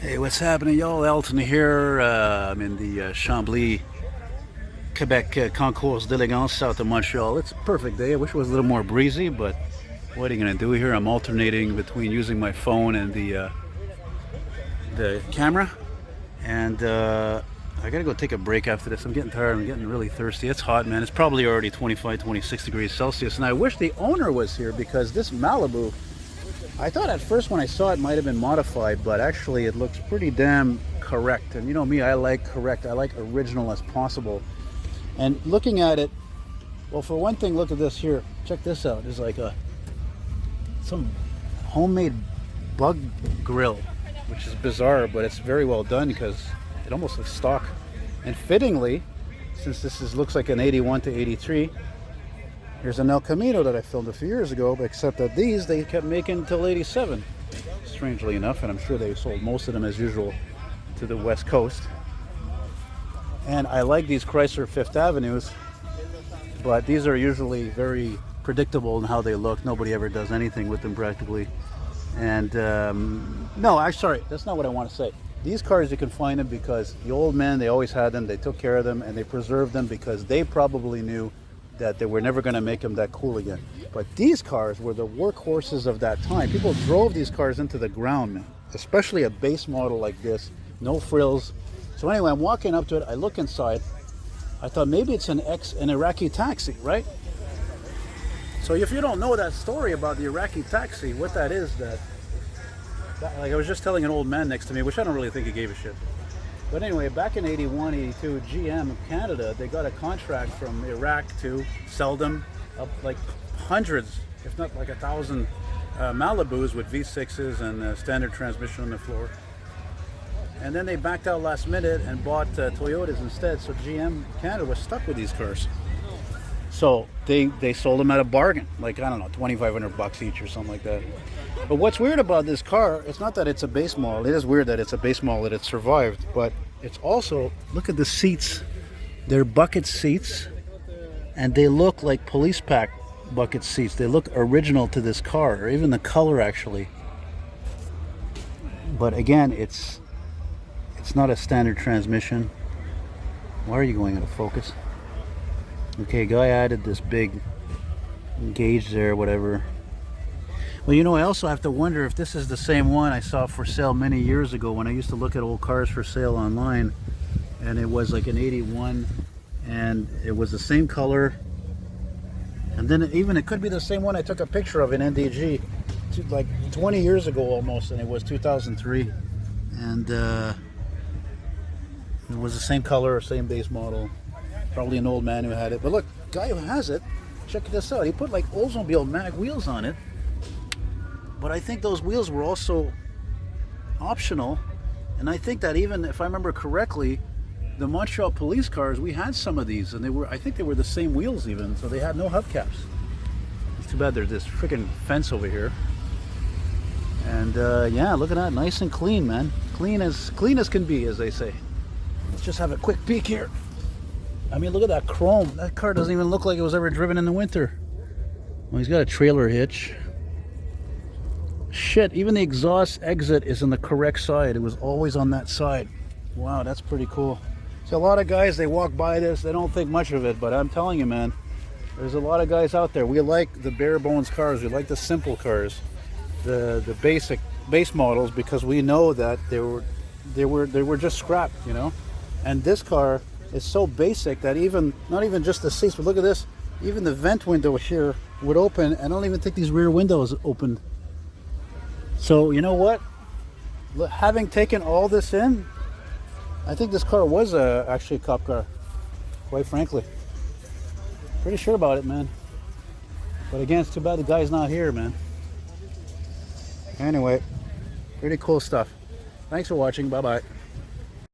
Hey, what's happening, y'all? Elton here. I'm in the Chambly, Quebec Concours Delegance, south of Montreal. It's a perfect day. I wish it was a little more breezy, but what are you going to do here? I'm alternating between using my phone and the camera. And I got to go take a break after this. I'm getting tired. I'm getting really thirsty. It's hot, man. It's probably already 25, 26 degrees Celsius. And I wish the owner was here because this Malibu, I thought at first when I saw it might have been modified, but actually it looks pretty damn correct. And you know me, I like correct. I like original as possible. And looking at it, well, for one thing, look at this here. Check this out. There's like some homemade bug grill, which is bizarre, but it's very well done because it almost looks stock. And fittingly, since looks like an 81 to 83, here's an El Camino that I filmed a few years ago, but except that these they kept making until 87, strangely enough, and I'm sure they sold most of them as usual to the West Coast. And I like these Chrysler Fifth Avenues, but these are usually very predictable in how they look. Nobody ever does anything with them practically. And no, I'm sorry, that's not what I want to say. These cars, you can find them because the old men, they always had them, they took care of them, and they preserved them because they probably knew that they were never going to make them that cool again. But these cars were the workhorses of that time. People drove these cars into the ground, man. Especially a base model like this, no frills. So anyway, I'm walking up to it. I look inside. I thought maybe it's an Iraqi taxi, right? So if you don't know that story about the Iraqi taxi, what that is, that like I was just telling an old man next to me, which I don't really think he gave a shit. But anyway, back in 81, 82, GM of Canada, they got a contract from Iraq to sell them up like hundreds, if not like 1,000 Malibus with V6s and standard transmission on the floor. And then they backed out last minute and bought Toyotas instead. So GM Canada was stuck with these cars. So they sold them at a bargain, like, I don't know, $2,500 each or something like that. But what's weird about this car, it's not that it's a base model. It is weird that it's a base model, that it survived. But it's also, look at the seats. They're bucket seats. And they look like police pack bucket seats. They look original to this car, or even the color actually. But again, it's not a standard transmission. Why are you going out of focus? Okay, guy added this big gauge there, whatever. Well, you know, I also have to wonder if this is the same one I saw for sale many years ago when I used to look at old cars for sale online, and it was like an 81, and it was the same color, and then it could be the same one I took a picture of in NDG like 20 years ago almost, and it was 2003, and it was the same color, same base model. Probably an old man who had it. But look, guy who has it, check this out. He put like Oldsmobile mag wheels on it. But I think those wheels were also optional. And I think that even, if I remember correctly, the Montreal police cars, we had some of these. And I think they were the same wheels even. So they had no hubcaps. It's too bad there's this freaking fence over here. And yeah, look at that. Nice and clean, man. Clean as can be, as they say. Let's just have a quick peek here. I mean, look at that chrome. That car doesn't even look like it was ever driven in the winter. Well, he's got a trailer hitch. Shit, even the exhaust exit is on the correct side. It was always on that side. Wow, that's pretty cool. So a lot of guys, they walk by this, they don't think much of it, but I'm telling you, man, there's a lot of guys out there. We like the bare bones cars. We like the simple cars, the basic base models, because we know that they were just scrap, you know. And this car is so basic that not even just the seats, but look at this, even the vent window here would open. I don't even think these rear windows opened. So you know what, having taken all this in, I think this car was actually a cop car, quite frankly. Pretty sure about it, man. But again, it's too bad the guy's not here, man. Anyway, pretty cool stuff. Thanks for watching. Bye bye.